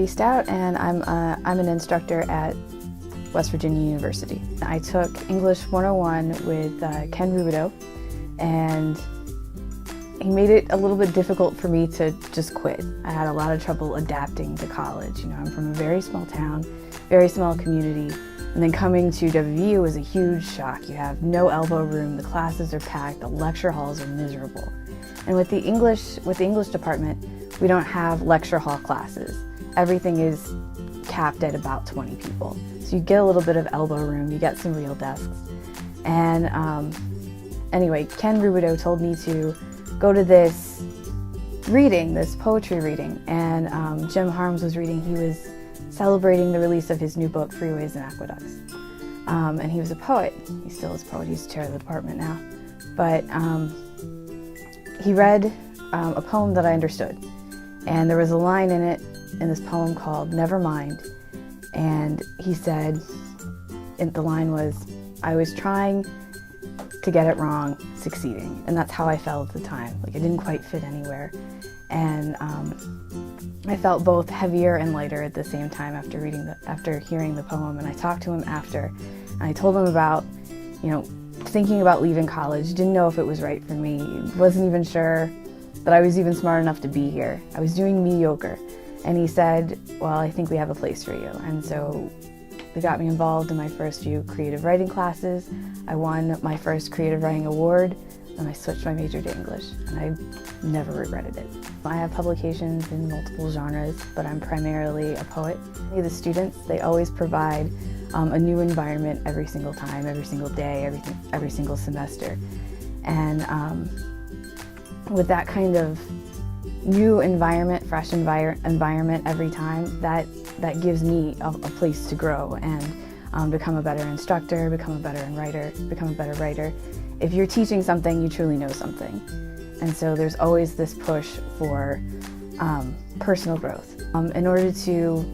Andi Stout, and I'm an instructor at West Virginia University. I took English 101 with Ken Rubidoux, and he made it a little bit difficult for me to just quit. I had a lot of trouble adapting to college. You know, I'm from a very small town, very small community, and then coming to WVU was a huge shock. You have no elbow room, the classes are packed, the lecture halls are miserable. And with the English department, we don't have lecture hall classes. Everything is capped at about 20 people. So you get a little bit of elbow room, you get some real desks. And anyway, Ken Rubidoux told me to go to this reading, this poetry reading, and Jim Harms was reading. He was celebrating the release of his new book, Freeways and Aqueducts. And he was a poet. He still is a poet. He's chair of the department now. But he read a poem that I understood. And there was a line in it, in this poem called Never Mind. And he said, and the line was, I was trying to get it wrong, succeeding. And that's how I felt at the time. Like I didn't quite fit anywhere. And I felt both heavier and lighter at the same time after hearing the poem. And I talked to him after, and I told him about, you know, thinking about leaving college, didn't know if it was right for me, wasn't even sure that I was even smart enough to be here. I was doing mediocre. And he said, well, I think we have a place for you. And so they got me involved in my first few creative writing classes. I won my first creative writing award, and I switched my major to English, and I never regretted it. I have publications in multiple genres, but I'm primarily a poet. The students, they always provide a new environment every single time, every single day, every single semester. And with that kind of new environment, fresh environment every time, that gives me a place to grow and become a better instructor, become a better writer. If you're teaching something, you truly know something. And so there's always this push for personal growth. In order to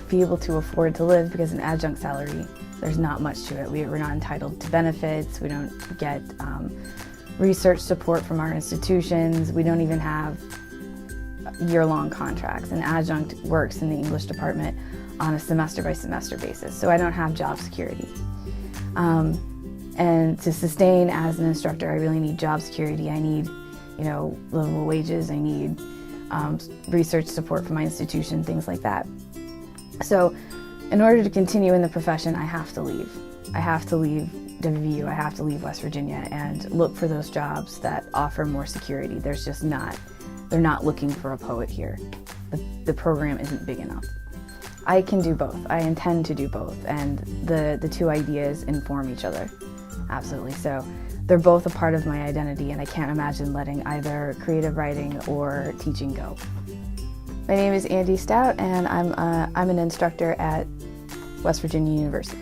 be able to afford to live, because an adjunct salary, there's not much to it. We're not entitled to benefits, we don't get research support from our institutions, we don't even have year-long contracts. An adjunct works in the English department on a semester-by-semester basis, so I don't have job security. And to sustain as an instructor, I really need job security. I need, you know, livable wages. I need research support from my institution, things like that. So in order to continue in the profession, I have to leave. I have to leave WVU, I have to leave West Virginia and look for those jobs that offer more security. There's just not. They're not looking for a poet here. The program isn't big enough. I can do both. I intend to do both, and the two ideas inform each other. Absolutely. So they're both a part of my identity, and I can't imagine letting either creative writing or teaching go. My name is Andi Stout, and I'm an instructor at West Virginia University.